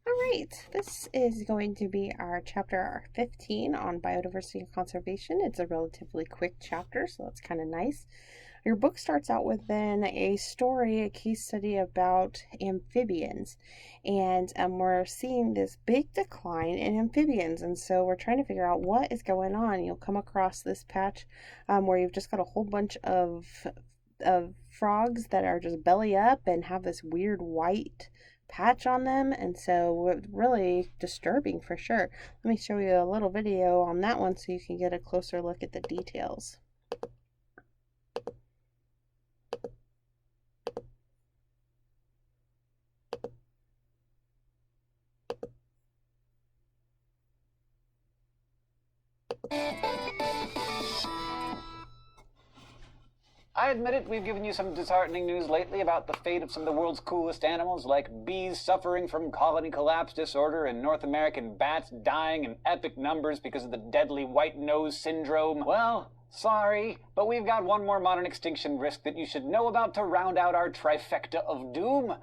All right, this is going to be our chapter 15 on biodiversity and conservation. It's a relatively quick chapter, so that's kind of nice. Your book starts out with then a story, a case study about amphibians, and we're seeing this big decline in amphibians, and so we're trying to figure out what is going on. You'll come across this patch where you've just got a whole bunch of frogs that are just belly up and have this weird white patch on them, and so really disturbing for sure. Let me show you a little video on that one so you can get a closer look at the details. I admit it, we've given you some disheartening news lately about the fate of some of the world's coolest animals, like bees suffering from colony collapse disorder and North American bats dying in epic numbers because of the deadly white nose syndrome. Well, sorry, but we've got one more modern extinction risk that you should know about to round out our trifecta of doom: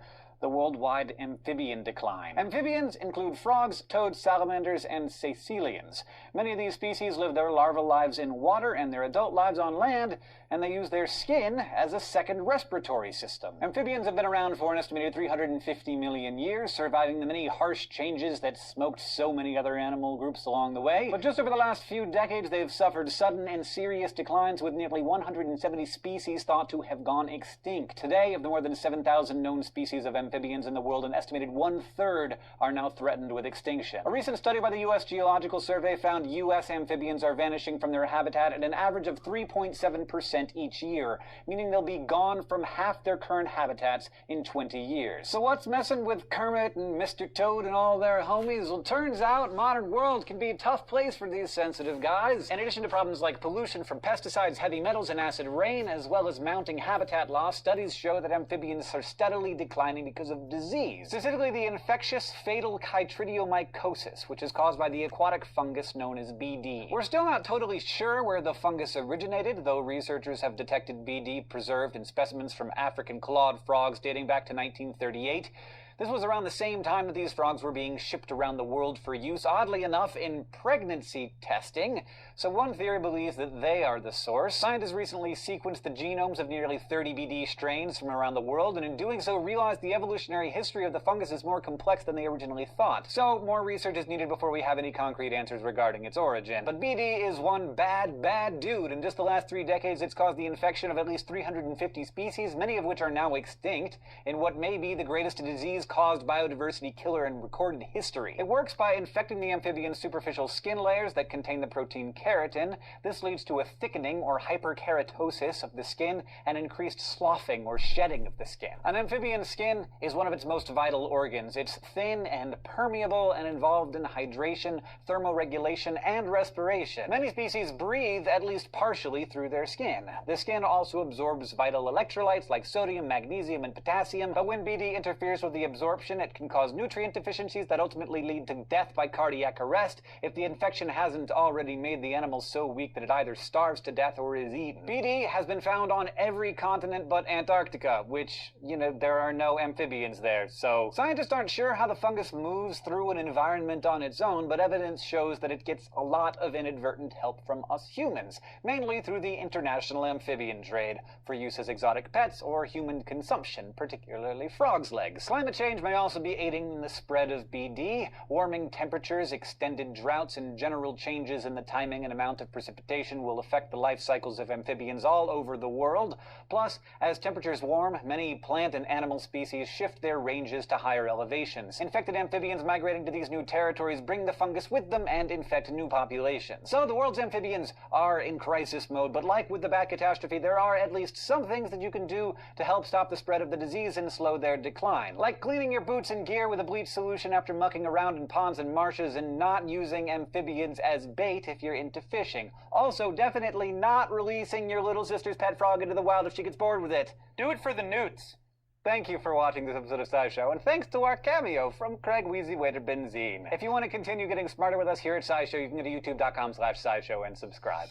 the worldwide amphibian decline. Amphibians include frogs, toads, salamanders, and caecilians. Many of these species live their larval lives in water and their adult lives on land, and they use their skin as a second respiratory system. Amphibians have been around for an estimated 350 million years, surviving the many harsh changes that smoked so many other animal groups along the way. But just over the last few decades, they've suffered sudden and serious declines, with nearly 170 species thought to have gone extinct. Today, of the more than 7,000 known species of amphibians in the world, an estimated 1/3 are now threatened with extinction. A recent study by the U.S. Geological Survey found U.S. amphibians are vanishing from their habitat at an average of 3.7% each year, meaning they'll be gone from half their current habitats in 20 years. So what's messing with Kermit and Mr. Toad and all their homies? Well, turns out modern world can be a tough place for these sensitive guys. In addition to problems like pollution from pesticides, heavy metals, and acid rain, as well as mounting habitat loss, studies show that amphibians are steadily declining because of disease, specifically the infectious fatal chytridiomycosis, which is caused by the aquatic fungus known as BD. We're still not totally sure where the fungus originated, though researchers have detected BD preserved in specimens from African clawed frogs dating back to 1938. This was around the same time that these frogs were being shipped around the world for use, oddly enough, in pregnancy testing. So one theory believes that they are the source. Scientists recently sequenced the genomes of nearly 30 BD strains from around the world, and in doing so realized the evolutionary history of the fungus is more complex than they originally thought. So more research is needed before we have any concrete answers regarding its origin. But BD is one bad dude. In just the last 3 decades, it's caused the infection of at least 350 species, many of which are now extinct, in what may be the greatest disease-caused biodiversity killer in recorded history. It works by infecting the amphibian's superficial skin layers that contain the protein keratin. This leads to a thickening or hyperkeratosis of the skin and increased sloughing or shedding of the skin. An amphibian's skin is one of its most vital organs. It's thin and permeable and involved in hydration, thermoregulation, and respiration. Many species breathe at least partially through their skin. The skin also absorbs vital electrolytes like sodium, magnesium, and potassium, but when BD interferes with the absorption, it can cause nutrient deficiencies that ultimately lead to death by cardiac arrest if the infection hasn't already made the animal so weak that it either starves to death or is eaten. BD has been found on every continent but Antarctica, which, there are no amphibians there, so scientists aren't sure how the fungus moves through an environment on its own, but evidence shows that it gets a lot of inadvertent help from us humans, mainly through the international amphibian trade, for use as exotic pets or human consumption, particularly frogs' legs. Climate change may also be aiding in the spread of BD. Warming temperatures, extended droughts, and general changes in the timing and amount of precipitation will affect the life cycles of amphibians all over the world. Plus, as temperatures warm, many plant and animal species shift their ranges to higher elevations. Infected amphibians migrating to these new territories bring the fungus with them and infect new populations. So the world's amphibians are in crisis mode, but like with the bat catastrophe, there are at least some things that you can do to help stop the spread of the disease and slow their decline, like cleaning your boots and gear with a bleach solution after mucking around in ponds and marshes, and not using amphibians as bait if you're into fishing. Also, definitely not releasing your little sister's pet frog into the wild if she gets bored with it. Do it for the newts. Thank you for watching this episode of SciShow, and thanks to our cameo from Craig Wheezy Waiter Benzine. If you want to continue getting smarter with us here at SciShow, you can go to youtube.com/SciShow and subscribe.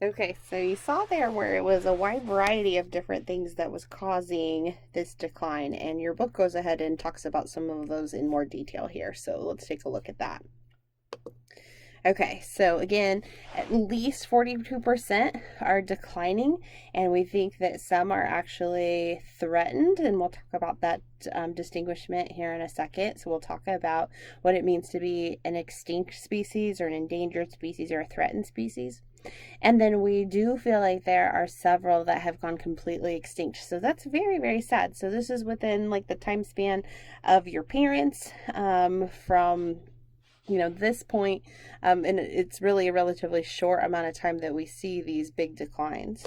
Okay, so you saw there where it was a wide variety of different things that was causing this decline, and your book goes ahead and talks about some of those in more detail here. So let's take a look at that. Okay, so again, at least 42% are declining, and we think that some are actually threatened, and we'll talk about that distinguishment here in a second. So we'll talk about what it means to be an extinct species or an endangered species or a threatened species. And then we do feel like there are several that have gone completely extinct. So that's very, very sad. So this is within like the time span of your parents, from this point, and it's really a relatively short amount of time that we see these big declines.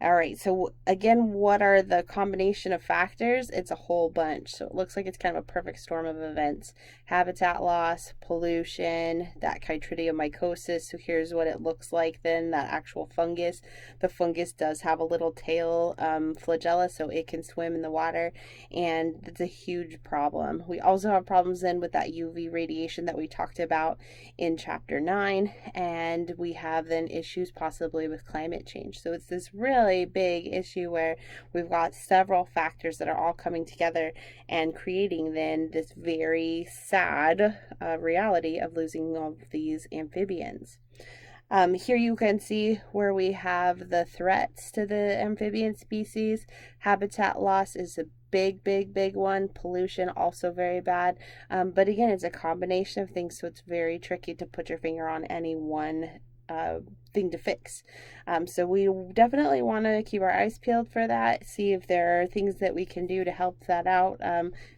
All right, so again, what are the combination of factors? It's a whole bunch. So it looks like it's kind of a perfect storm of events. Habitat loss, pollution, that chytridiomycosis. So here's what it looks like then, that actual fungus. The fungus does have a little tail flagella, so it can swim in the water, and it's a huge problem. We also have problems then with that UV radiation that we talked about in chapter 9, and we have then issues possibly with climate change. So it's this really big issue where we've got several factors that are all coming together and creating then this very sad reality of losing all of these amphibians. Here you can see where we have the threats to the amphibian species. Habitat loss is a big one. Pollution also very bad. But again, it's a combination of things, so it's very tricky to put your finger on any one thing to fix. So we definitely want to keep our eyes peeled for that, see if there are things that we can do to help that out.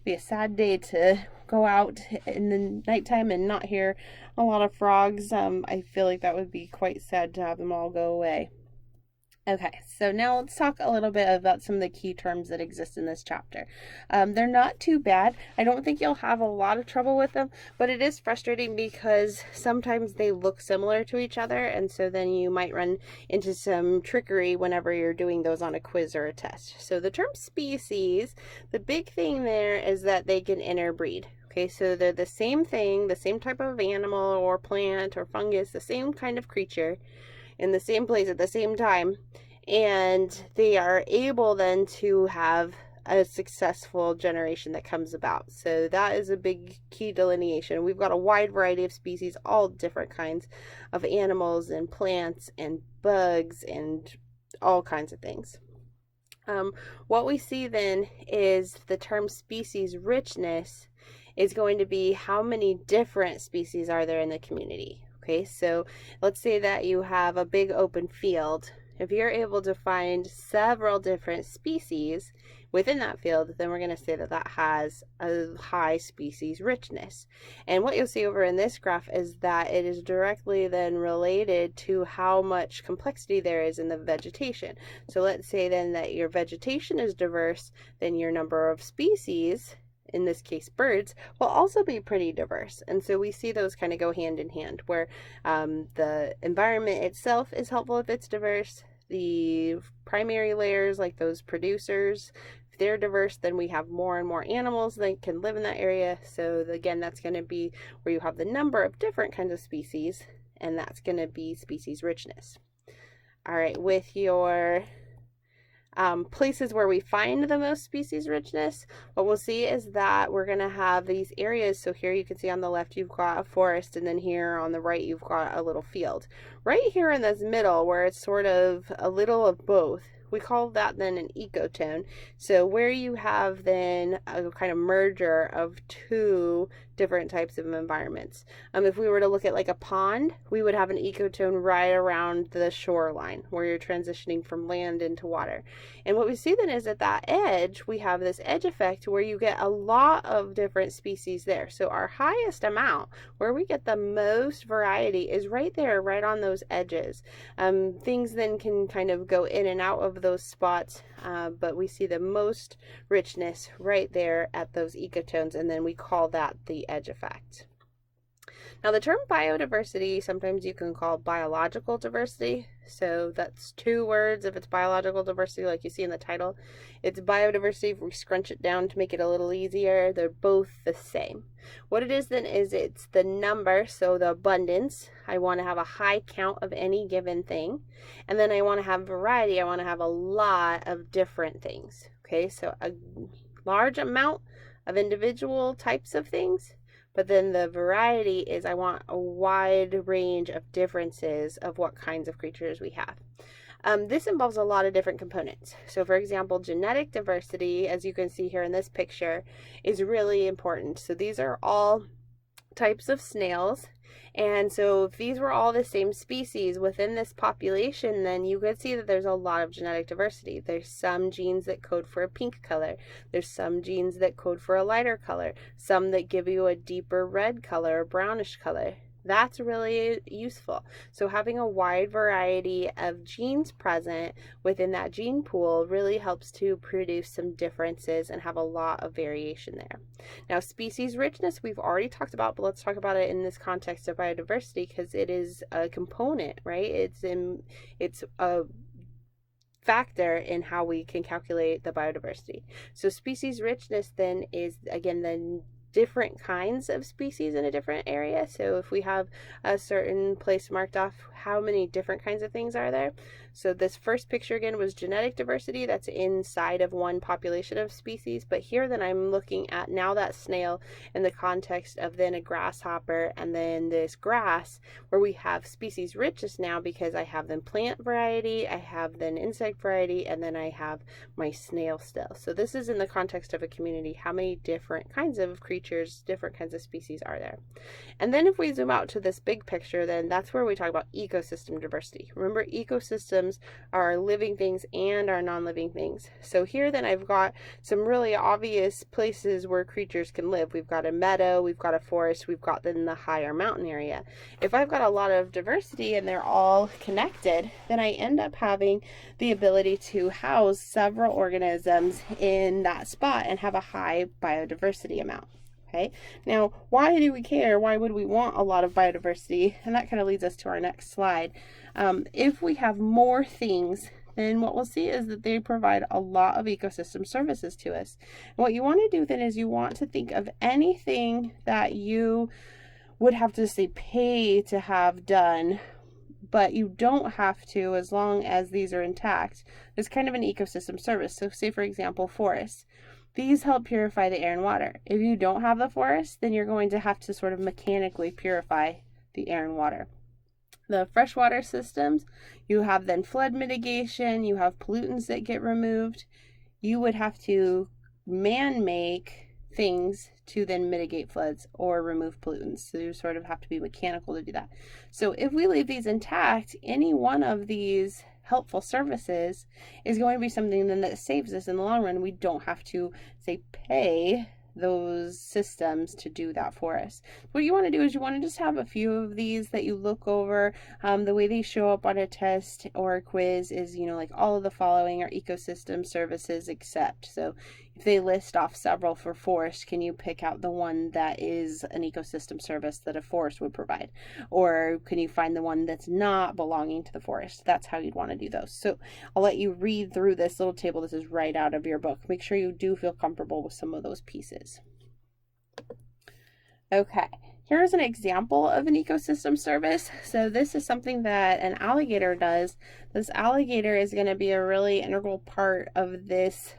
Be a sad day to go out in the nighttime and not hear a lot of frogs. I feel like that would be quite sad to have them all go away. Okay, so now let's talk a little bit about some of the key terms that exist in this chapter. They're not too bad. I don't think you'll have a lot of trouble with them, but it is frustrating because sometimes they look similar to each other, and so then you might run into some trickery whenever you're doing those on a quiz or a test. So the term species, the big thing there is that they can interbreed. Okay, so they're the same thing, the same type of animal or plant or fungus, the same kind of creature, in the same place at the same time, and they are able then to have a successful generation that comes about. So that is a big key delineation. We've got a wide variety of species, all different kinds of animals and plants and bugs and all kinds of things. What we see then is the term species richness is going to be how many different species are there in the community. Okay, so let's say that you have a big open field. If you're able to find several different species within that field, then we're going to say that that has a high species richness. And what you'll see over in this graph is that it is directly then related to how much complexity there is in the vegetation. So let's say then that your vegetation is diverse, then your number of species, in this case birds, will also be pretty diverse. And so we see those kind of go hand in hand, where the environment itself is helpful if it's diverse. The primary layers, like those producers, if they're diverse, then we have more and more animals that can live in that area. So again, that's going to be where you have the number of different kinds of species, and that's going to be species richness. All right, with your places where we find the most species richness, what we'll see is that we're going to have these areas. So here you can see on the left you've got a forest, and then here on the right you've got a little field. Right here in this middle, where it's sort of a little of both, we call that then an ecotone. So where you have then a kind of merger of two different types of environments. If we were to look at like a pond, we would have an ecotone right around the shoreline where you're transitioning from land into water. And what we see then is at that edge, we have this edge effect where you get a lot of different species there. So our highest amount, where we get the most variety, is right there, right on those edges. Things then can kind of go in and out of those spots, but we see the most richness right there at those ecotones, and then we call that the edge effect. Now, the term biodiversity, sometimes you can call biological diversity. So that's two words. If it's biological diversity, like you see in the title, it's biodiversity. If we scrunch it down to make it a little easier, they're both the same. What it is then is it's the number, so the abundance. I want to have a high count of any given thing. And then I want to have variety. I want to have a lot of different things. Okay, so a large amount of individual types of things. But then the variety is I want a wide range of differences of what kinds of creatures we have. This involves a lot of different components. So for example, genetic diversity, as you can see here in this picture, is really important. So these are all types of snails. And so if these were all the same species within this population, then you could see that there's a lot of genetic diversity. There's some genes that code for a pink color. There's some genes that code for a lighter color. Some that give you a deeper red color or brownish color. That's really useful. So having a wide variety of genes present within that gene pool really helps to produce some differences and have a lot of variation there. Now, species richness we've already talked about, but let's talk about it in this context of biodiversity because it is a component, right? It's a factor in how we can calculate the biodiversity. So species richness then is, again, the different kinds of species in a different area. So if we have a certain place marked off, how many different kinds of things are there? So this first picture again was genetic diversity. That's inside of one population of species. But here then I'm looking at now that snail in the context of then a grasshopper and then this grass where we have species richness now because I have then plant variety, I have then insect variety, and then I have my snail still. So this is in the context of a community. How many different kinds of creatures, different kinds of species are there? And then if we zoom out to this big picture, then that's where we talk about ecosystem diversity. Remember, ecosystems are living things and are non-living things. So here then I've got some really obvious places where creatures can live. We've got a meadow, we've got a forest, we've got then the higher mountain area. If I've got a lot of diversity and they're all connected, then I end up having the ability to house several organisms in that spot and have a high biodiversity amount. Okay, now why do we care? Why would we want a lot of biodiversity? And that kind of leads us to our next slide. If we have more things, then what we'll see is that they provide a lot of ecosystem services to us. And what you want to do then is you want to think of anything that you would have to say pay to have done, but you don't have to as long as these are intact. It's kind of an ecosystem service. So say for example, forests. These help purify the air and water. If you don't have the forest, then you're going to have to sort of mechanically purify the air and water. The freshwater systems, you have then flood mitigation, you have pollutants that get removed. You would have to man-make things to then mitigate floods or remove pollutants. So you sort of have to be mechanical to do that. So if we leave these intact, any one of these helpful services is going to be something then that saves us in the long run. We don't have to say pay those systems to do that for us. What you want to do is you want to just have a few of these that you look over. The way they show up on a test or a quiz is, like all of the following are ecosystem services except. So if they list off several for forest, can you pick out the one that is an ecosystem service that a forest would provide? Or can you find the one that's not belonging to the forest? That's how you'd want to do those. So I'll let you read through this little table. This is right out of your book. Make sure you do feel comfortable with some of those pieces. Okay, here's an example of an ecosystem service. So this is something that an alligator does. This alligator is going to be a really integral part of this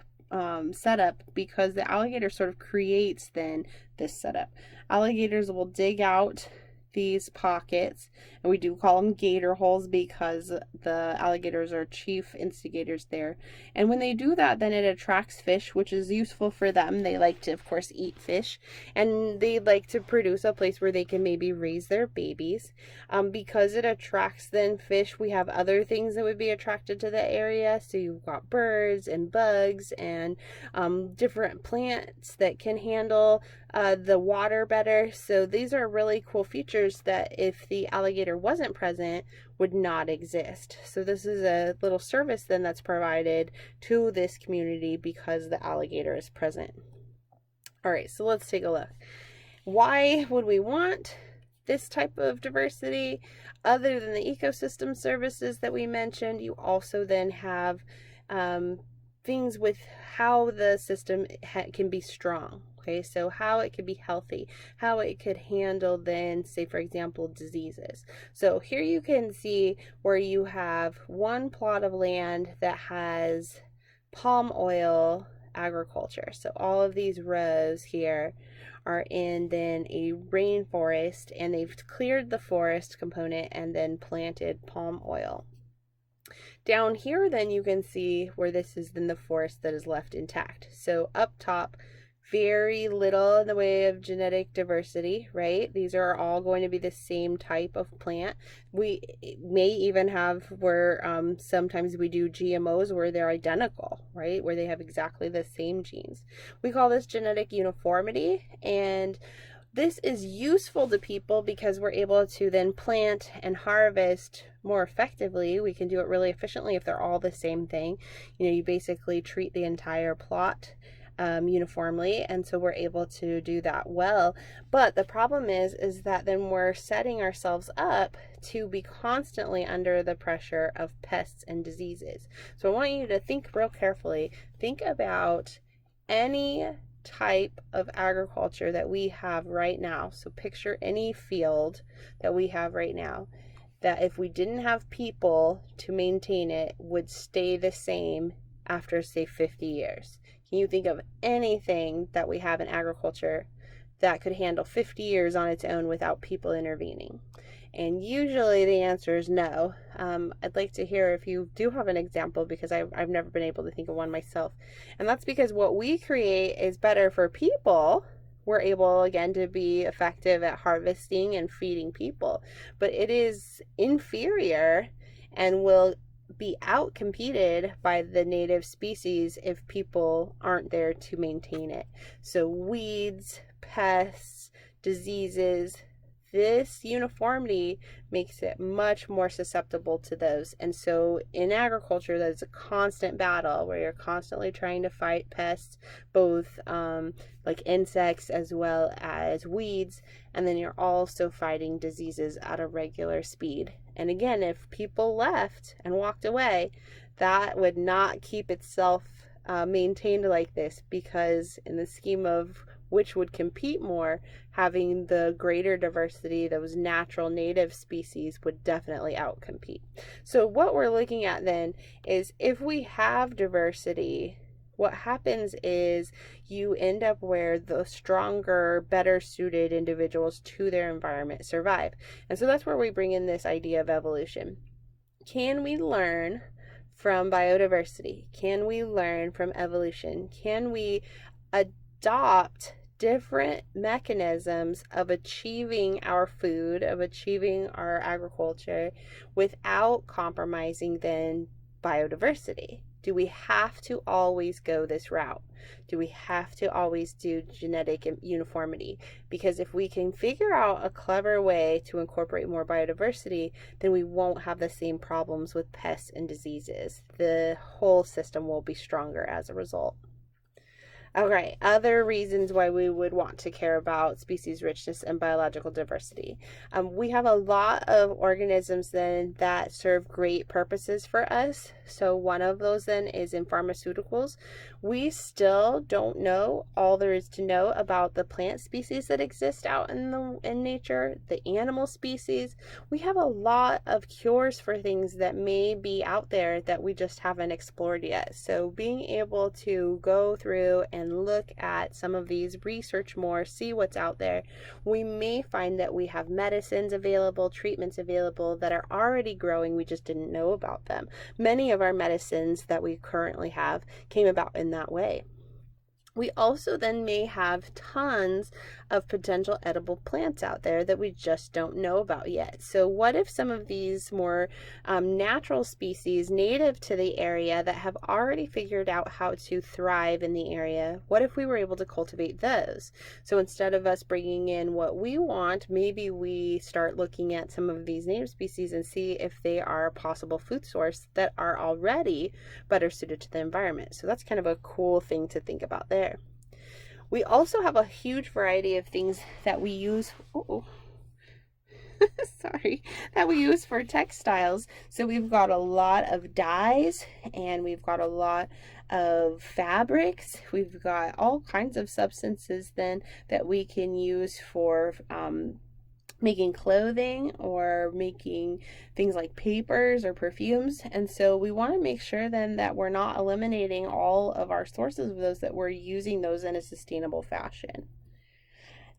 setup because the alligator sort of creates then this setup. Alligators will dig out these pockets, and we do call them gator holes because the alligators are chief instigators there. And when they do that, then it attracts fish, which is useful for them. They like to, of course, eat fish, and they like to produce a place where they can maybe raise their babies. Because it attracts then fish, we have other things that would be attracted to the area. So you've got birds and bugs and different plants that can handle the water better. So these are really cool features that if the alligator wasn't present would not exist. So this is a little service then that's provided to this community because the alligator is present. All right, so let's take a look. Why would we want this type of diversity, other than the ecosystem services that we mentioned, you also then have things with how the system can be strong. Okay, so how it could be healthy, how it could handle then, say for example, diseases. So here you can see where you have one plot of land that has palm oil agriculture. So all of these rows here are in then a rainforest, and they've cleared the forest component and then planted palm oil. Down here then you can see where this is then the forest that is left intact. So up top, very little in the way of genetic diversity, right? These are all going to be the same type of plant. We may even have where sometimes we do GMOs where they're identical, right? Where they have exactly the same genes. We call this genetic uniformity, and this is useful to people because we're able to then plant and harvest more effectively. We can do it really efficiently if they're all the same thing. You know, you basically treat the entire plot uniformly, and so we're able to do that well. But the problem is that then we're setting ourselves up to be constantly under the pressure of pests and diseases. So I want you to think real carefully. Think about any type of agriculture that we have right now. So picture any field that we have right now that if we didn't have people to maintain it would stay the same after, say, 50 years. Can you think of anything that we have in agriculture that could handle 50 years on its own without people intervening? And usually the answer is no. I'd like to hear if you do have an example, because I've never been able to think of one myself. And that's because what we create is better for people. We're able, again, to be effective at harvesting and feeding people. But it is inferior and will be out-competed by the native species if people aren't there to maintain it. So weeds, pests, diseases, this uniformity makes it much more susceptible to those. And so in agriculture, that's a constant battle where you're constantly trying to fight pests, both like insects as well as weeds, and then you're also fighting diseases at a regular speed. And again, if people left and walked away, that would not keep itself maintained like this, because in the scheme of which would compete more, having the greater diversity, those natural native species would definitely outcompete. So what we're looking at then is if we have diversity, what happens is you end up where the stronger, better suited individuals to their environment survive. And so that's where we bring in this idea of evolution. Can we learn from biodiversity? Can we learn from evolution? Can we adopt different mechanisms of achieving our food, of achieving our agriculture without compromising then biodiversity? Do we have to always go this route? Do we have to always do genetic uniformity? Because if we can figure out a clever way to incorporate more biodiversity, then we won't have the same problems with pests and diseases. The whole system will be stronger as a result. Okay, other reasons why we would want to care about species richness and biological diversity. We have a lot of organisms then that serve great purposes for us. So one of those then is in pharmaceuticals. We still don't know all there is to know about the plant species that exist out in nature, the animal species. We have a lot of cures for things that may be out there that we just haven't explored yet. So being able to go through and look at some of these, research more, see what's out there, we may find that we have medicines available, treatments available that are already growing. We just didn't know about them. Many of our medicines that we currently have came about in that way. We also then may have tons of potential edible plants out there that we just don't know about yet. So what if some of these more natural species native to the area that have already figured out how to thrive in the area, what if we were able to cultivate those? So instead of us bringing in what we want, maybe we start looking at some of these native species and see if they are a possible food source that are already better suited to the environment. So that's kind of a cool thing to think about there. We also have a huge variety of things that we use. sorry, that we use for textiles. So we've got a lot of dyes and we've got a lot of fabrics. We've got all kinds of substances then that we can use for making clothing or making things like papers or perfumes. And so we want to make sure then that we're not eliminating all of our sources of those, that we're using those in a sustainable fashion.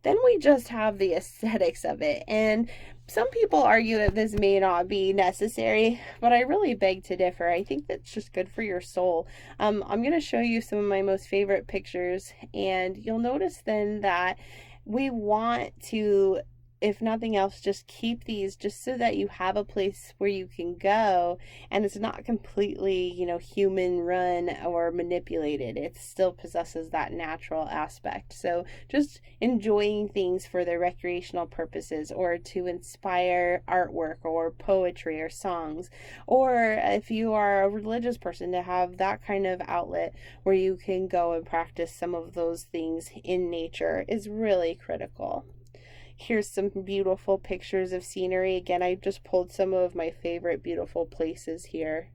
Then we just have the aesthetics of it. And some people argue that this may not be necessary, but I really beg to differ. I think that's just good for your soul. I'm going to show you some of my most favorite pictures, and you'll notice then that we want to, if nothing else, just keep these just so that you have a place where you can go and it's not completely, human run or manipulated. It still possesses that natural aspect. So just enjoying things for their recreational purposes or to inspire artwork or poetry or songs, or if you are a religious person, to have that kind of outlet where you can go and practice some of those things in nature is really critical. Here's some beautiful pictures of scenery. Again, I just pulled some of my favorite beautiful places here.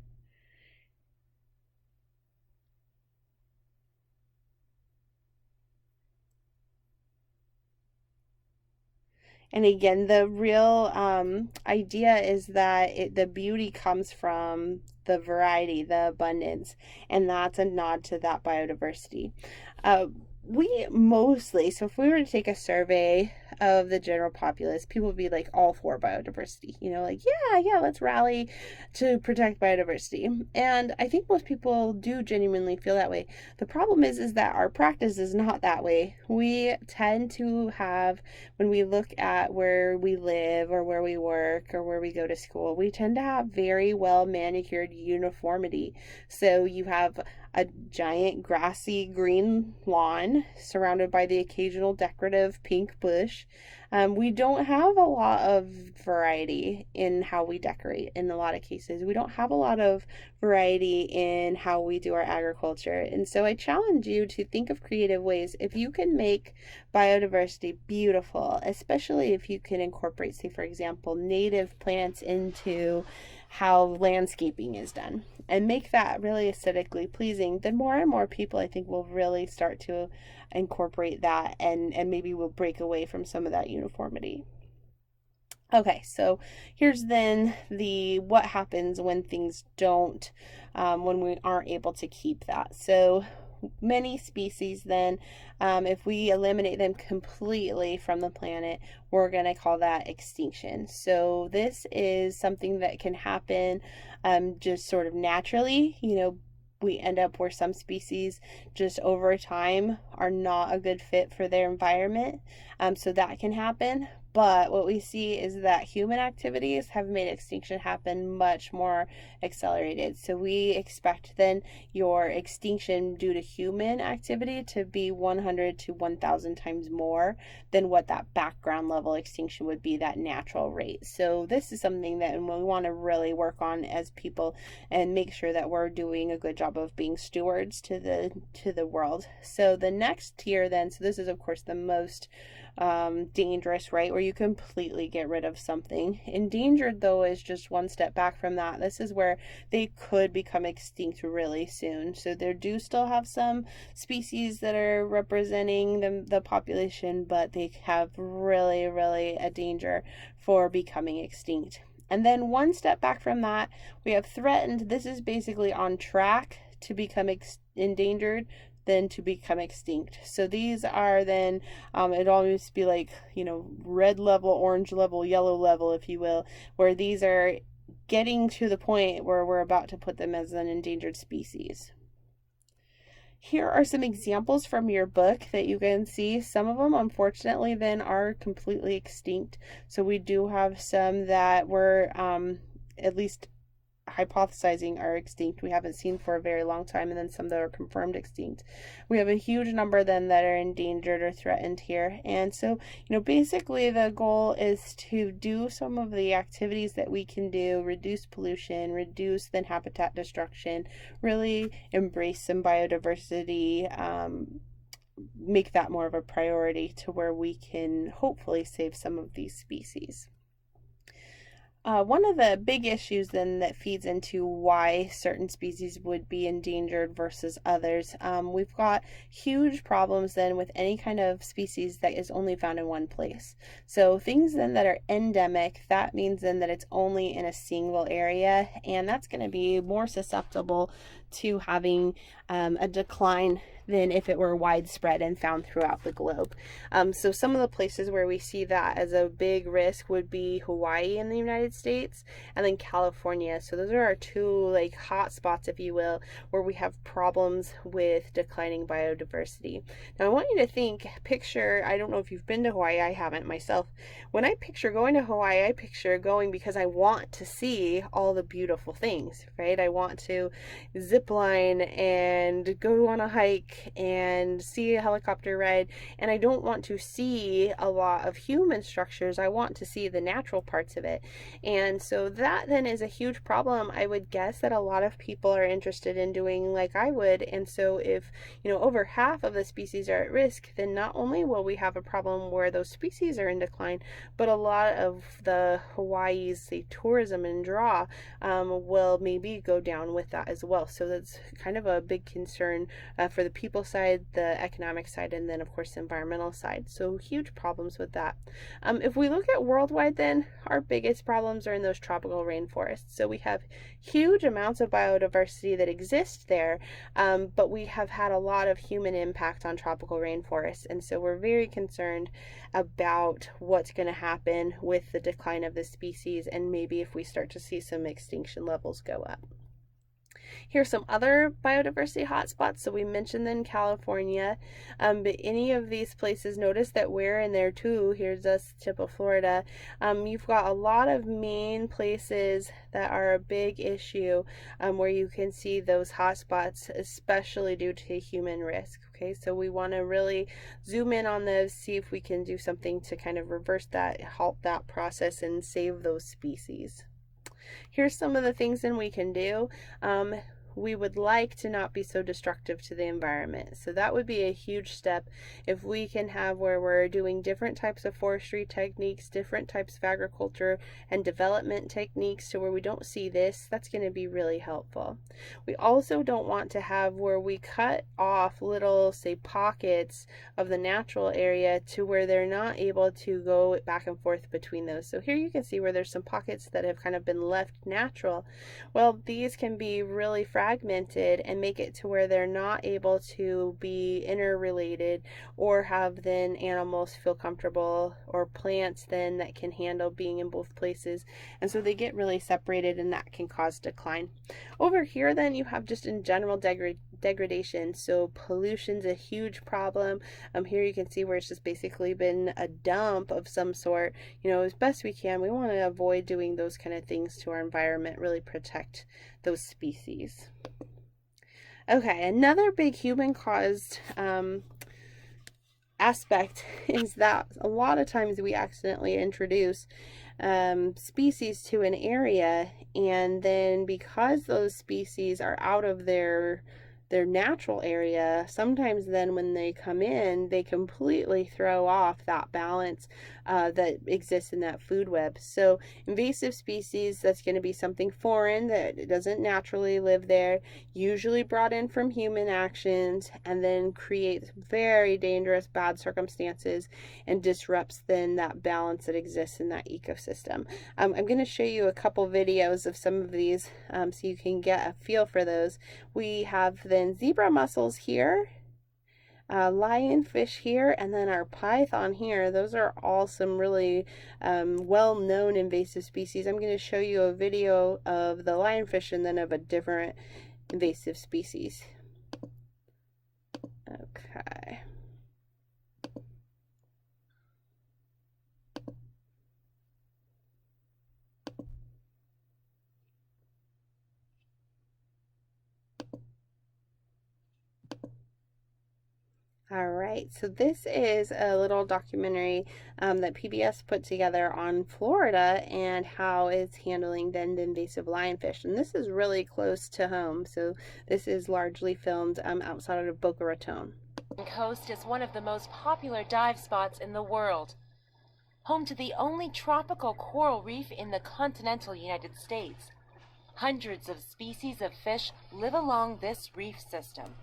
And again, the real idea is that the beauty comes from the variety, the abundance, and that's a nod to that biodiversity. We mostly, so if we were to take a survey of the general populace, people would be like all for biodiversity, like, yeah, let's rally to protect biodiversity. And I think most people do genuinely feel that way. The problem is that our practice is not that way. We tend to have, when we look at where we live or where we work or where we go to school, we tend to have very well manicured uniformity. So you have a giant grassy green lawn surrounded by the occasional decorative pink bush. We don't have a lot of variety in how we decorate in a lot of cases. We don't have a lot of variety in how we do our agriculture. And so I challenge you to think of creative ways. If you can make biodiversity beautiful, especially if you can incorporate, say, for example, native plants into how landscaping is done and make that really aesthetically pleasing, then more and more people, I think, will really start to incorporate that and maybe we'll break away from some of that uniformity. Okay, so here's then what happens when things don't, when we aren't able to keep that. So many species then, if we eliminate them completely from the planet, we're going to call that extinction. So this is something that can happen just sort of naturally. We end up where some species just over time are not a good fit for their environment. So that can happen. But what we see is that human activities have made extinction happen much more accelerated. So we expect then your extinction due to human activity to be 100 to 1,000 times more than what that background level extinction would be, that natural rate. So this is something that we want to really work on as people and make sure that we're doing a good job of being stewards to the world. So the next tier then, so this is of course the most dangerous, right, where you completely get rid of something. Endangered, though, is just one step back from that. This is where they could become extinct really soon. So there do still have some species that are representing the population, but they have really, really a danger for becoming extinct. And then one step back from that, we have threatened. This is basically on track to become endangered, then to become extinct. So these are then, it'd almost be like, red level, orange level, yellow level, if you will, where these are getting to the point where we're about to put them as an endangered species. Here are some examples from your book that you can see. Some of them, unfortunately, then are completely extinct. So we do have some that were at least hypothesizing are extinct, we haven't seen for a very long time, and then some that are confirmed extinct. We have a huge number then that are endangered or threatened here. And so, basically the goal is to do some of the activities that we can do, reduce pollution, reduce then habitat destruction, really embrace some biodiversity, make that more of a priority to where we can hopefully save some of these species. One of the big issues then that feeds into why certain species would be endangered versus others, we've got huge problems then with any kind of species that is only found in one place. So things then that are endemic, that means then that it's only in a single area, and that's going to be more susceptible to having a decline than if it were widespread and found throughout the globe. So some of the places where we see that as a big risk would be Hawaii in the United States and then California. So those are our two like hot spots, if you will, where we have problems with declining biodiversity. Now I want you to picture, I don't know if you've been to Hawaii, I haven't myself. When I picture going to Hawaii, I picture going because I want to see all the beautiful things, right? I want to zip line and go on a hike and see a helicopter ride, and I don't want to see a lot of human structures. I want to see the natural parts of it. And so that then is a huge problem. I would guess that a lot of people are interested in doing like I would. And so if, over half of the species are at risk, then not only will we have a problem where those species are in decline, but a lot of the Hawaii's, say, tourism and draw will maybe go down with that as well. So that's kind of a big concern for the people side, the economic side, and then of course the environmental side. So huge problems with that. If we look at worldwide, then our biggest problems are in those tropical rainforests. So we have huge amounts of biodiversity that exist there, but we have had a lot of human impact on tropical rainforests, and so we're very concerned about what's going to happen with the decline of the species, and maybe if we start to see some extinction levels go up. Here's some other biodiversity hotspots. So we mentioned in California, but any of these places, notice that we're in there too. Here's us, tip of Florida. You've got a lot of main places that are a big issue where you can see those hotspots, especially due to human risk. Okay, so we want to really zoom in on those, see if we can do something to kind of reverse that, halt that process, and save those species. Here's some of the things then we can do. We would like to not be so destructive to the environment. So that would be a huge step if we can have where we're doing different types of forestry techniques, different types of agriculture and development techniques to where we don't see this. That's going to be really helpful. We also don't want to have where we cut off little, say, pockets of the natural area to where they're not able to go back and forth between those. So here you can see where there's some pockets that have kind of been left natural. Well, these can be really fragmented and make it to where they're not able to be interrelated or have then animals feel comfortable or plants then that can handle being in both places, and so they get really separated, and that can cause decline. Over here then you have just in general degradation. So pollution's a huge problem. Here you can see where it's just basically been a dump of some sort. As best we can, we want to avoid doing those kind of things to our environment, really protect those species. Okay, another big human-caused aspect is that a lot of times we accidentally introduce species to an area, and then because those species are out of their natural area, sometimes then when they come in, they completely throw off that balance that exists in that food web. So invasive species, that's going to be something foreign that doesn't naturally live there, usually brought in from human actions, and then creates very dangerous bad circumstances and disrupts then that balance that exists in that ecosystem. I'm going to show you a couple videos of some of these so you can get a feel for those. We have then zebra mussels here, lionfish here, and then our python here. Those are all some really well-known invasive species. I'm going to show you a video of the lionfish and then of a different invasive species. Okay. All right, so this is a little documentary that PBS put together on Florida and how it's handling then the invasive lionfish. And this is really close to home, so this is largely filmed outside of Boca Raton. Coast is one of the most popular dive spots in the world. home to the only tropical coral reef in the continental United States. Hundreds of species of fish live along this reef system.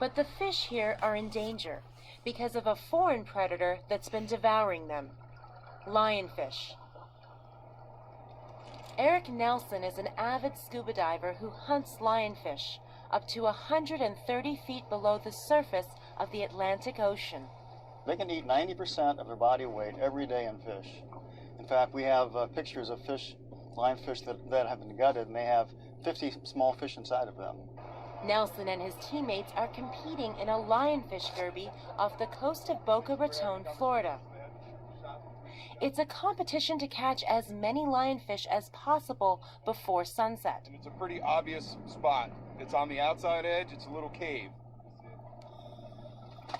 But the fish here are in danger because of a foreign predator that's been devouring them: lionfish. Eric Nelson is an avid scuba diver who hunts lionfish up to 130 feet below the surface of the Atlantic Ocean. They can eat 90% of their body weight every day in fish. In fact, we have pictures of fish, lionfish that have been gutted, and they have 50 small fish inside of them. Nelson and his teammates are competing in a lionfish derby off the coast of Boca Raton, Florida. It's a competition to catch as many lionfish as possible before sunset. It's a pretty obvious spot. It's on the outside edge, it's a little cave.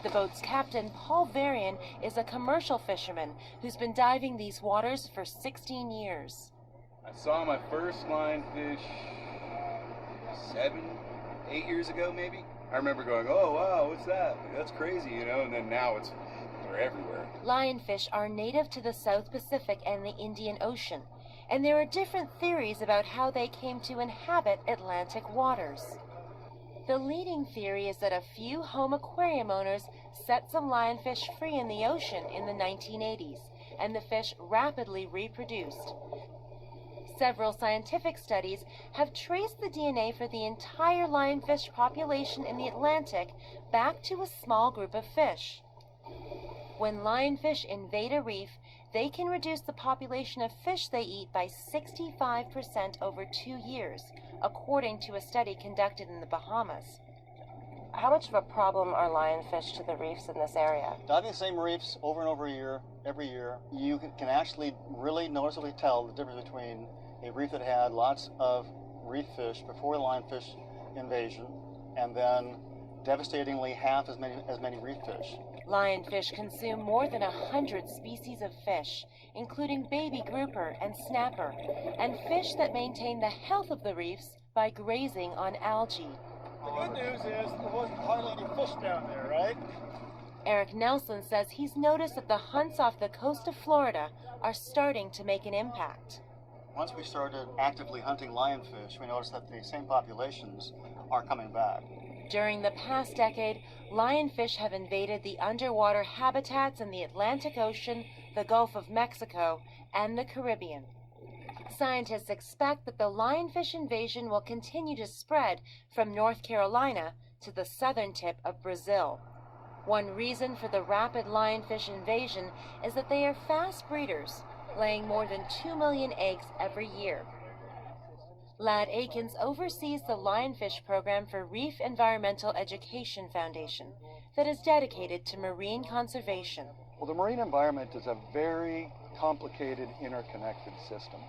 The boat's captain, Paul Varian, is a commercial fisherman who's been diving these waters for 16 years. I saw my first lionfish 7, 8 years ago, maybe. I remember going, oh, wow, what's that? That's crazy, you know, and then now they're everywhere. Lionfish are native to the South Pacific and the Indian Ocean, and there are different theories about how they came to inhabit Atlantic waters. The leading theory is that a few home aquarium owners set some lionfish free in the ocean in the 1980s, and the fish rapidly reproduced. Several scientific studies have traced the DNA for the entire lionfish population in the Atlantic back to a small group of fish. When lionfish invade a reef, they can reduce the population of fish they eat by 65% over 2 years, according to a study conducted in the Bahamas. How much of a problem are lionfish to the reefs in this area? Diving the same reefs over and over every year, you can actually really noticeably tell the difference between a reef that had lots of reef fish before the lionfish invasion, and then devastatingly half as many reef fish. Lionfish consume more than 100 species of fish, including baby grouper and snapper, and fish that maintain the health of the reefs by grazing on algae. The good news is there wasn't hardly any fish down there, right? Eric Nelson says he's noticed that the hunts off the coast of Florida are starting to make an impact. Once we started actively hunting lionfish, we noticed that the same populations are coming back. During the past decade, lionfish have invaded the underwater habitats in the Atlantic Ocean, the Gulf of Mexico, and the Caribbean. Scientists expect that the lionfish invasion will continue to spread from North Carolina to the southern tip of Brazil. One reason for the rapid lionfish invasion is that they are fast breeders, laying more than 2 million eggs every year. Lad Akins oversees the lionfish program for Reef Environmental Education Foundation that is dedicated to marine conservation. Well, the marine environment is a very complicated, interconnected system.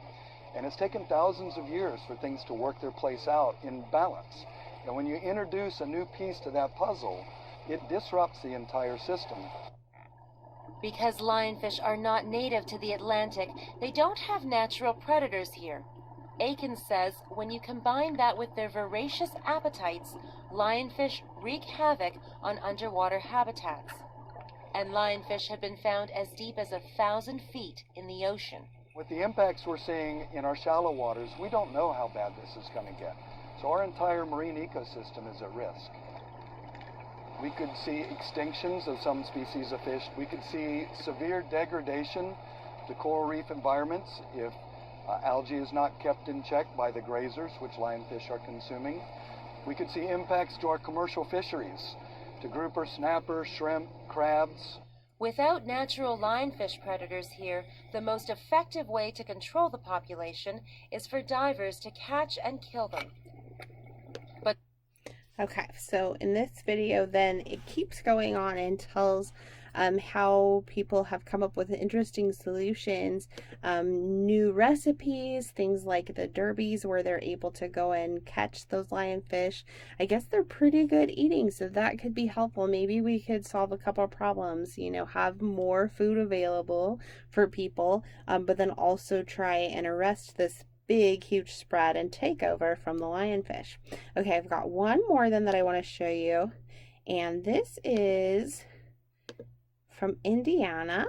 And it's taken thousands of years for things to work their place out in balance. And when you introduce a new piece to that puzzle, it disrupts the entire system. Because lionfish are not native to the Atlantic, they don't have natural predators here. Akins says when you combine that with their voracious appetites, lionfish wreak havoc on underwater habitats. And lionfish have been found as deep as 1,000 feet in the ocean. With the impacts we're seeing in our shallow waters, we don't know how bad this is going to get. So our entire marine ecosystem is at risk. We could see extinctions of some species of fish. We could see severe degradation to coral reef environments if algae is not kept in check by the grazers, which lionfish are consuming. We could see impacts to our commercial fisheries, to grouper, snapper, shrimp, crabs. Without natural lionfish predators here, the most effective way to control the population is for divers to catch and kill them. Okay, so in this video then it keeps going on and tells how people have come up with interesting solutions, new recipes, things like the derbies where they're able to go and catch those lionfish. I guess they're pretty good eating, so that could be helpful. Maybe we could solve a couple of problems, have more food available for people, but then also try and arrest this big, huge spread and takeover from the lionfish. Okay, I've got one more then that I want to show you, and this is from Indiana,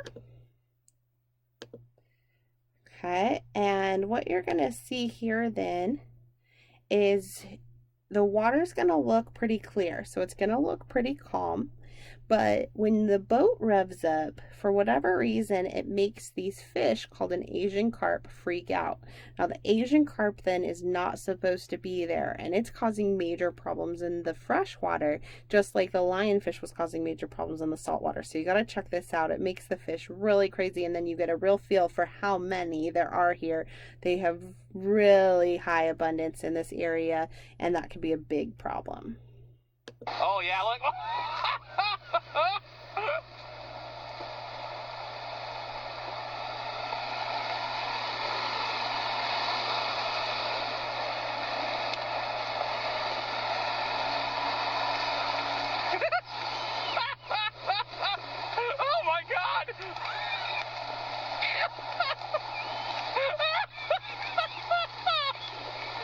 Okay, and what you're going to see here then is the water's going to look pretty clear. So it's going to look pretty calm. But when the boat revs up, for whatever reason, it makes these fish called an Asian carp freak out. Now, the Asian carp then is not supposed to be there, and it's causing major problems in the freshwater, just like the lionfish was causing major problems in the saltwater. So you got to check this out. It makes the fish really crazy, and then you get a real feel for how many there are here. They have really high abundance in this area, and that could be a big problem. Oh, yeah, look. Oh, my God.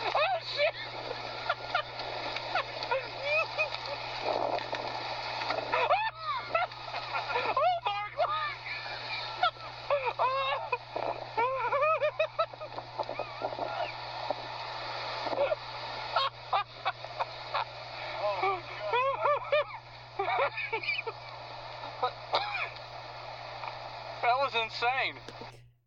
Oh, shit. That was insane.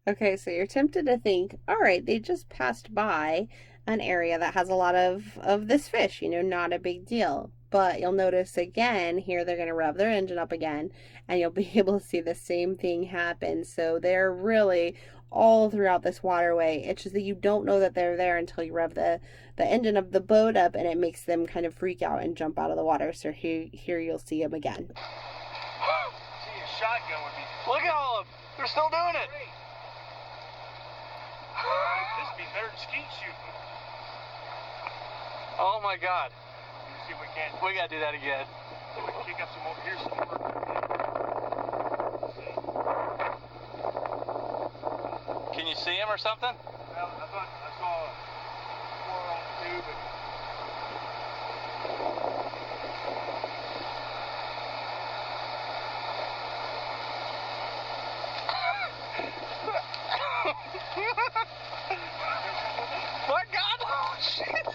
Okay, so you're tempted to think, all right, they just passed by an area that has a lot of this fish, not a big deal. But you'll notice again, here they're going to rev their engine up again, and you'll be able to see the same thing happen. So they're really all throughout this waterway. It's just that you don't know that they're there until you rev the engine of the boat up, and it makes them kind of freak out and jump out of the water. So here you'll see them again. See, a shotgun would be... Look at all of them. They're still doing it. This would be better than skeet shooting. Oh, my God. Let's see if we can. We got to do that again. See if we can kick up some over here. Can you see him or something? Well, I thought I saw a squirrel on the tube. My God! Oh, shit!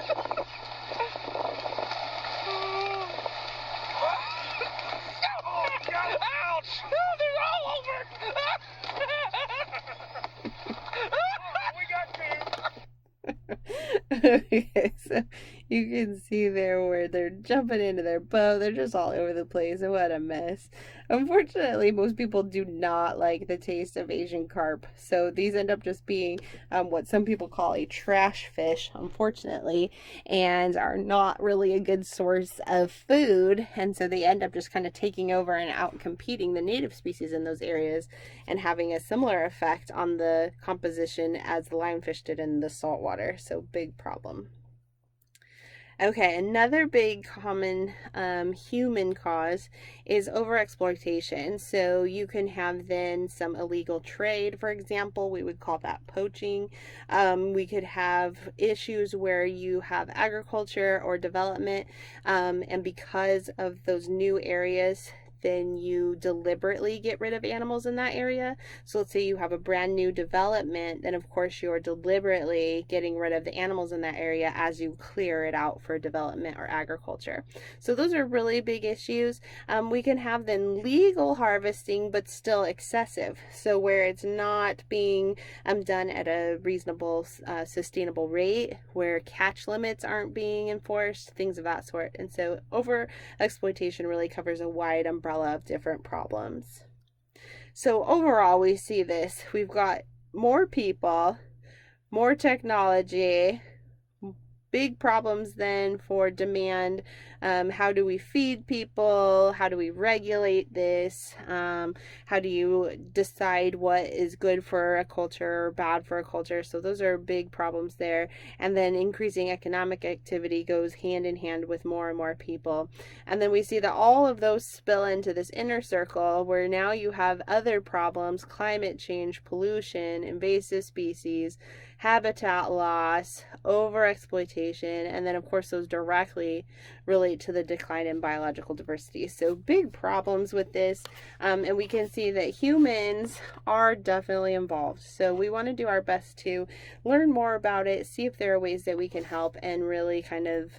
Oh, God! Ouch! Oh, they're all over! We got two. Okay, so you can see there where they're jumping into their boat. They're just all over the place, and what a mess. Unfortunately, most people do not like the taste of Asian carp, so these end up just being what some people call a trash fish, unfortunately, and are not really a good source of food, and so they end up just kind of taking over and out competing the native species in those areas and having a similar effect on the composition as the lionfish did in the saltwater, so big problem. Okay, another big common human cause is overexploitation. So you can have then some illegal trade, for example. We would call that poaching. We could have issues where you have agriculture or development, and because of those new areas, then you deliberately get rid of animals in that area. So let's say you have a brand new development, then of course you're deliberately getting rid of the animals in that area as you clear it out for development or agriculture. So those are really big issues. We can have then legal harvesting, but still excessive. So where it's not being done at a reasonable, sustainable rate, where catch limits aren't being enforced, things of that sort. And so over exploitation really covers a wide umbrella of different problems. So overall, we see this. We've got more people, more technology, big problems then for demand. How do we feed people? How do we regulate this? How do you decide what is good for a culture or bad for a culture? So those are big problems there. And then increasing economic activity goes hand in hand with more and more people. And then we see that all of those spill into this inner circle where now you have other problems: climate change, pollution, invasive species, habitat loss, overexploitation, and then of course those directly relate to the decline in biological diversity. So big problems with this, and we can see that humans are definitely involved. So we want to do our best to learn more about it, see if there are ways that we can help, and really kind of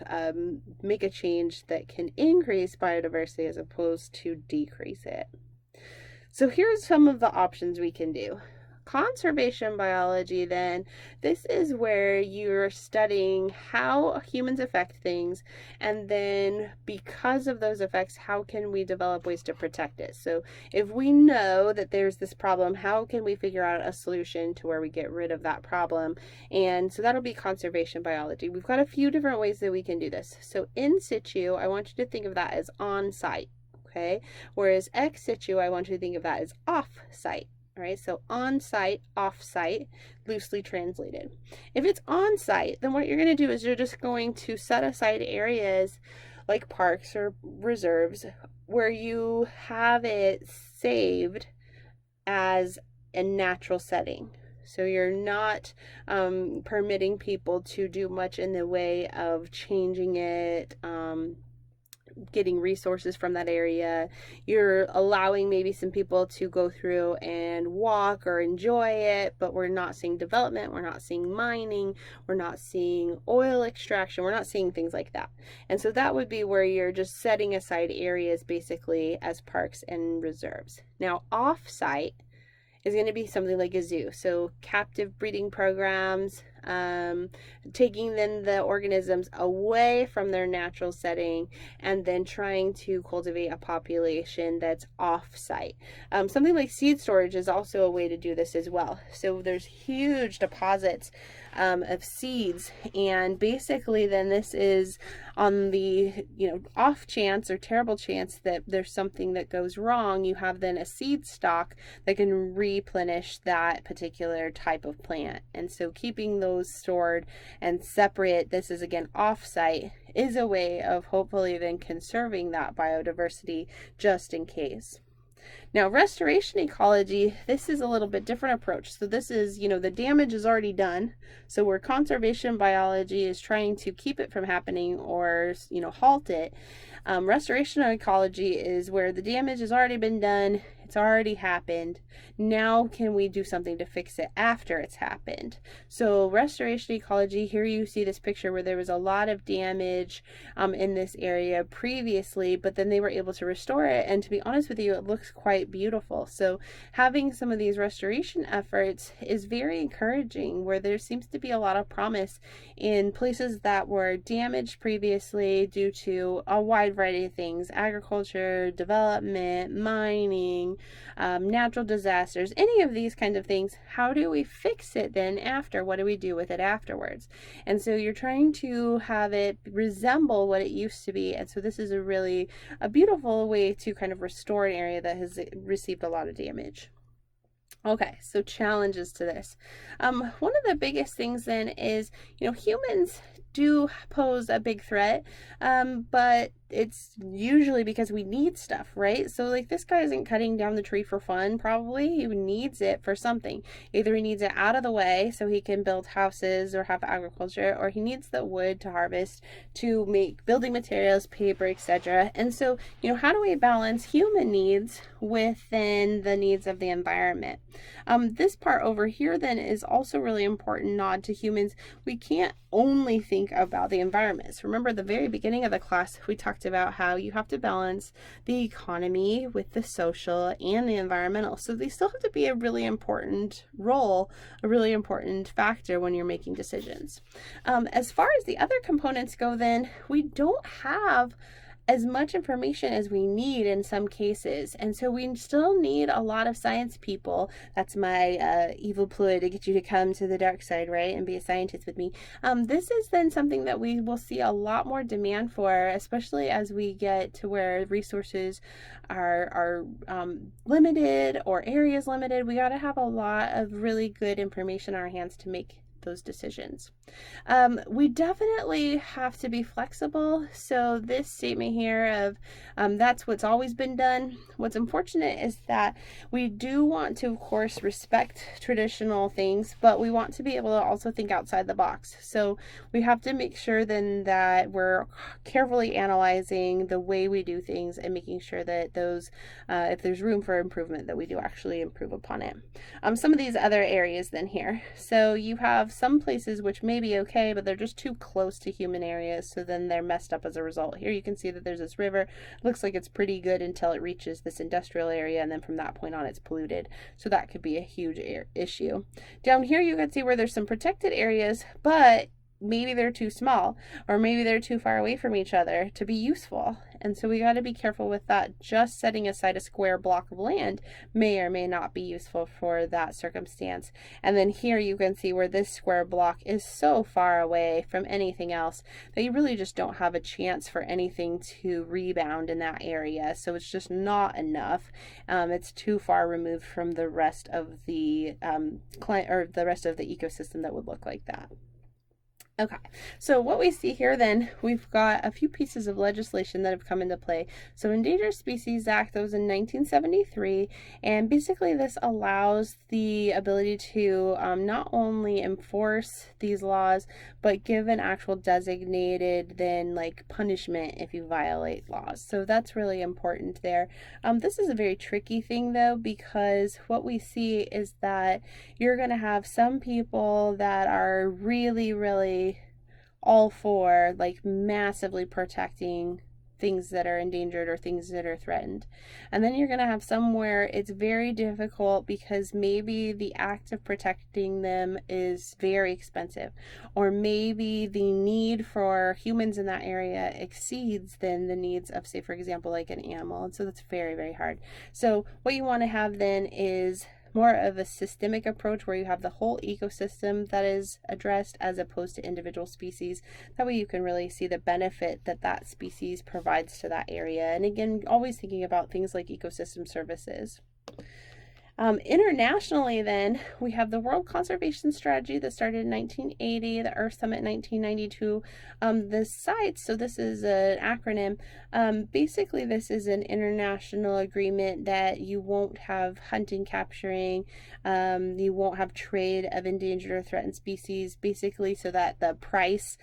make a change that can increase biodiversity as opposed to decrease it. So here's some of the options we can do. Conservation biology, then, this is where you're studying how humans affect things, and then because of those effects, how can we develop ways to protect it? So if we know that there's this problem, how can we figure out a solution to where we get rid of that problem? And so that'll be conservation biology. We've got a few different ways that we can do this. So in situ, I want you to think of that as on site, okay? Whereas ex situ, I want you to think of that as off site. Right, so on-site, off-site, loosely translated. If it's on-site, then what you're going to do is you're just going to set aside areas like parks or reserves where you have it saved as a natural setting. So you're not permitting people to do much in the way of changing it, getting resources from that area. You're allowing maybe some people to go through and walk or enjoy it, but we're not seeing development, we're not seeing mining, we're not seeing oil extraction, we're not seeing things like that. And so that would be where you're just setting aside areas basically as parks and reserves. Now off-site is going to be something like a zoo. So captive breeding programs, taking then the organisms away from their natural setting and then trying to cultivate a population that's off-site. Something like seed storage is also a way to do this as well. So there's huge deposits of seeds, and basically then this is on the off chance or terrible chance that there's something that goes wrong, you have then a seed stock that can replenish that particular type of plant. And so keeping those stored and separate, this is again off-site, is a way of hopefully then conserving that biodiversity just in case. Now, restoration ecology, this is a little bit different approach. So this is, the damage is already done. So where conservation biology is trying to keep it from happening or, halt it, restoration ecology is where the damage has already been done. It's already happened. Now can we do something to fix it after it's happened? So restoration ecology, here you see this picture where there was a lot of damage in this area previously, but then they were able to restore it. And to be honest with you, it looks quite beautiful. So having some of these restoration efforts is very encouraging, where there seems to be a lot of promise in places that were damaged previously due to a wide variety of things: agriculture, development, mining, natural disasters, any of these kinds of things. How do we fix it then after? What do we do with it afterwards? And so you're trying to have it resemble what it used to be. And so this is a beautiful way to kind of restore an area that has received a lot of damage. Okay, so challenges to this. One of the biggest things then is, humans do pose a big threat, but it's usually because we need stuff, right? So like this guy isn't cutting down the tree for fun, probably. He needs it for something. Either he needs it out of the way so he can build houses or have agriculture, or he needs the wood to harvest to make building materials, paper, etc. And so, how do we balance human needs within the needs of the environment? This part over here then is also really important nod to humans. We can't only think about the environment. So remember, at the very beginning of the class, we talked about how you have to balance the economy with the social and the environmental. So they still have to be a really important role, a really important factor when you're making decisions. As far as the other components go, then we don't have as much information as we need in some cases. And so we still need a lot of science people. That's my evil ploy to get you to come to the dark side, right? And be a scientist with me. This is then something that we will see a lot more demand for, especially as we get to where resources are limited or areas limited. We got to have a lot of really good information in our hands to make those decisions. We definitely have to be flexible. So this statement here of that's what's always been done. What's unfortunate is that we do want to, of course, respect traditional things, but we want to be able to also think outside the box. So we have to make sure then that we're carefully analyzing the way we do things and making sure that those, if there's room for improvement, that we do actually improve upon it. Some of these other areas then here. So you have some places which may be okay, but they're just too close to human areas, so then they're messed up as a result. Here you can see that there's this river. It looks like it's pretty good until it reaches this industrial area, and then from that point on it's polluted. So that could be a huge issue. Down here you can see where there's some protected areas, but maybe they're too small, or maybe they're too far away from each other to be useful. And so we got to be careful with that. Just setting aside a square block of land may or may not be useful for that circumstance. And then here you can see where this square block is so far away from anything else that you really just don't have a chance for anything to rebound in that area. So it's just not enough. It's too far removed from the rest of the the rest of the ecosystem that would look like that. Okay, so what we see here then, we've got a few pieces of legislation that have come into play. So Endangered Species Act, that was in 1973, and basically this allows the ability to not only enforce these laws, but give an actual designated then like punishment if you violate laws. So that's really important there. This is a very tricky thing though, because what we see is that you're going to have some people that are really all for like massively protecting things that are endangered or things that are threatened. And then you're going to have somewhere it's very difficult because maybe the act of protecting them is very expensive, or maybe the need for humans in that area exceeds then the needs of, say, for example, like an animal. And so that's very hard. So what you want to have then is more of a systemic approach where you have the whole ecosystem that is addressed as opposed to individual species. That way you can really see the benefit that that species provides to that area. And again, always thinking about things like ecosystem services. Internationally then, we have the World Conservation Strategy that started in 1980, the Earth Summit in 1992. The CITES, so this is an acronym, basically this is an international agreement that you won't have hunting, capturing, you won't have trade of endangered or threatened species, basically so that the price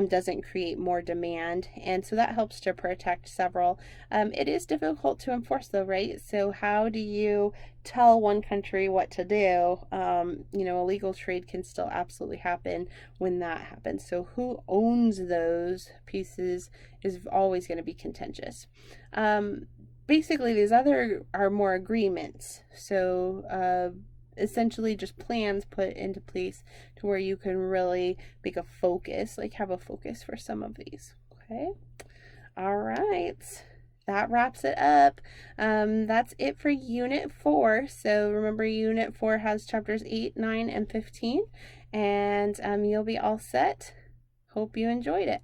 doesn't create more demand, and so that helps to protect several. It is difficult to enforce though, right? So how do you tell one country what to do? Illegal trade can still absolutely happen when that happens. So who owns those pieces is always going to be contentious. Basically, these other are more agreements. So essentially just plans put into place to where you can really make a focus, like have a focus for some of these. Okay. All right. That wraps it up. That's it for Unit 4. So remember, Unit 4 has chapters 8, 9, and 15. And you'll be all set. Hope you enjoyed it.